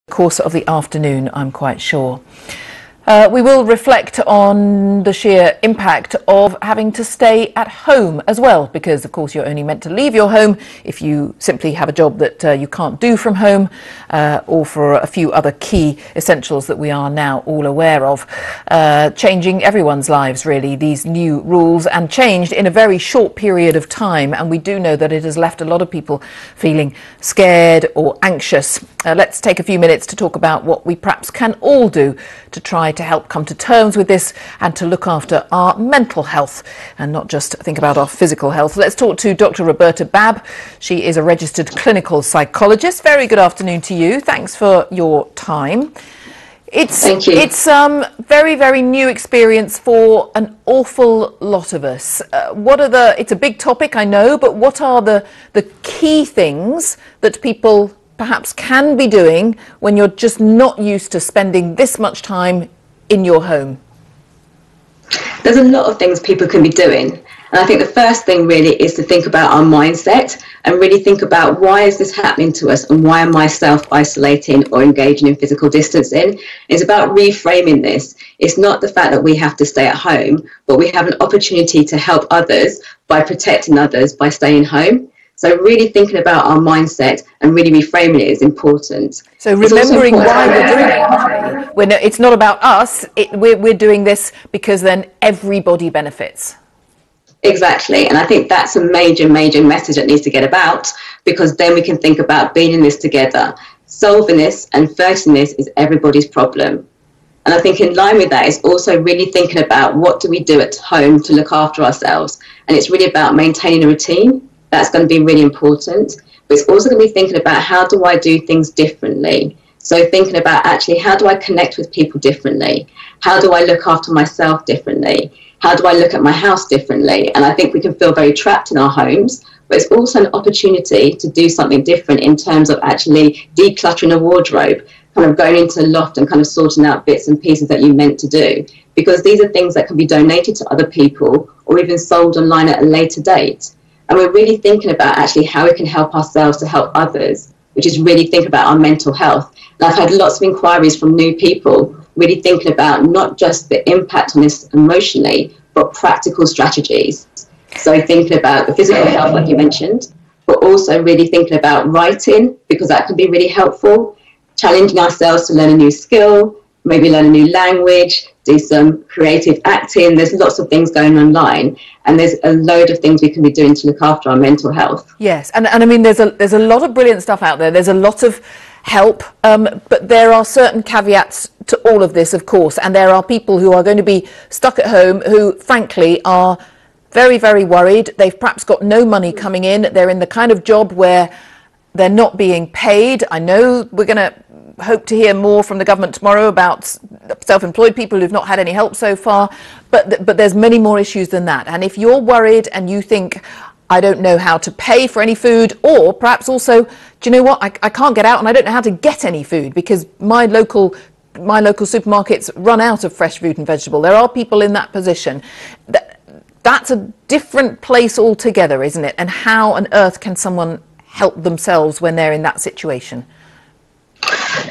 course of the afternoon, I'm quite sure. We will reflect on the sheer impact of having to stay at home as well, because of course you're only meant to leave your home if you simply have a job that you can't do from home, or for a few other key essentials that we are now all aware of. Changing everyone's lives, really, these new rules, and changed in a very short period of time, and we do know that it has left a lot of people feeling scared or anxious. Let's take a few minutes to talk about what we perhaps can all do to try to help come to terms with this and to look after our mental health and not just think about our physical health. Let's talk to Dr Roberta Babb. She is a registered clinical psychologist. Very good afternoon to you. Thanks for your time. Thank you. It's very, very new experience for an awful lot of us. It's a big topic, I know, but what are the key things that people perhaps can be doing when you're just not used to spending this much time in your home? There's a lot of things people can be doing. And I think the first thing really is to think about our mindset and really think about, why is this happening to us and why am I self-isolating or engaging in physical distancing? It's about reframing this. It's not the fact that we have to stay at home, but we have an opportunity to help others by protecting others by staying home. So really thinking about our mindset and really reframing it is important. So remembering why we're doing it, actually. It's not about us, we're doing this because then everybody benefits. Exactly, and I think that's a major message that needs to get about, because then we can think about being in this together. Solving this and facing this is everybody's problem. And I think in line with that is also really thinking about, what do we do at home to look after ourselves? And it's really about maintaining a routine. That's going to be really important. But it's also going to be thinking about, how do I do things differently? So thinking about, actually, how do I connect with people differently? How do I look after myself differently? How do I look at my house differently? And I think we can feel very trapped in our homes, but it's also an opportunity to do something different in terms of actually decluttering a wardrobe, kind of going into a loft and kind of sorting out bits and pieces that you meant to do. Because these are things that can be donated to other people or even sold online at a later date. And we're really thinking about actually how we can help ourselves to help others, which is really think about our mental health. And I've had lots of inquiries from new people really thinking about not just the impact on this emotionally, but practical strategies. So thinking about the physical health, like you mentioned, but also really thinking about writing, because that can be really helpful, challenging ourselves to learn a new skill, maybe learn a new language, do some creative acting. There's lots of things going online, and there's a load of things we can be doing to look after our mental health. Yes, and I mean, there's a lot of brilliant stuff out there. There's a lot of help, but there are certain caveats to all of this, of course, and there are people who are going to be stuck at home who, frankly, are very, very worried. They've perhaps got no money coming in. They're in the kind of job where they're not being paid. I know we're going to hope to hear more from the government tomorrow about self-employed people who've not had any help so far, but there's many more issues than that. And if you're worried and you think, I don't know how to pay for any food, or perhaps also, do you know what, I can't get out and I don't know how to get any food because my local supermarkets run out of fresh fruit and vegetable. There are people in that position. That's a different place altogether, isn't it? And how on earth can someone help themselves when they're in that situation?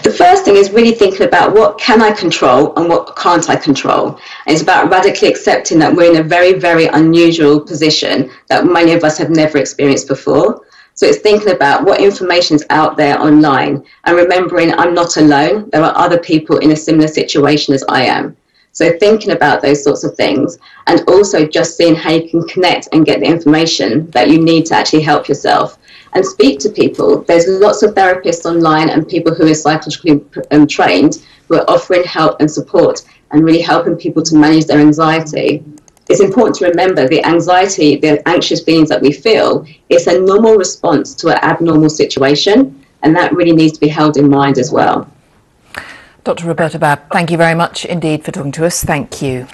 The first thing is really thinking about, what can I control and what can't I control? And it's about radically accepting that we're in a very, very unusual position that many of us have never experienced before. So it's thinking about what information is out there online and remembering I'm not alone. There are other people in a similar situation as I am. So thinking about those sorts of things, and also just seeing how you can connect and get the information that you need to actually help yourself. And speak to people. There's lots of therapists online and people who are psychologically trained who are offering help and support and really helping people to manage their anxiety. It's important to remember the anxiety, the anxious feelings that we feel, is a normal response to an abnormal situation, and that really needs to be held in mind as well. Dr Roberta Babb, thank you very much indeed for talking to us. Thank you.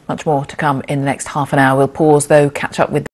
Much more to come in the next half an hour. We'll pause though, catch up with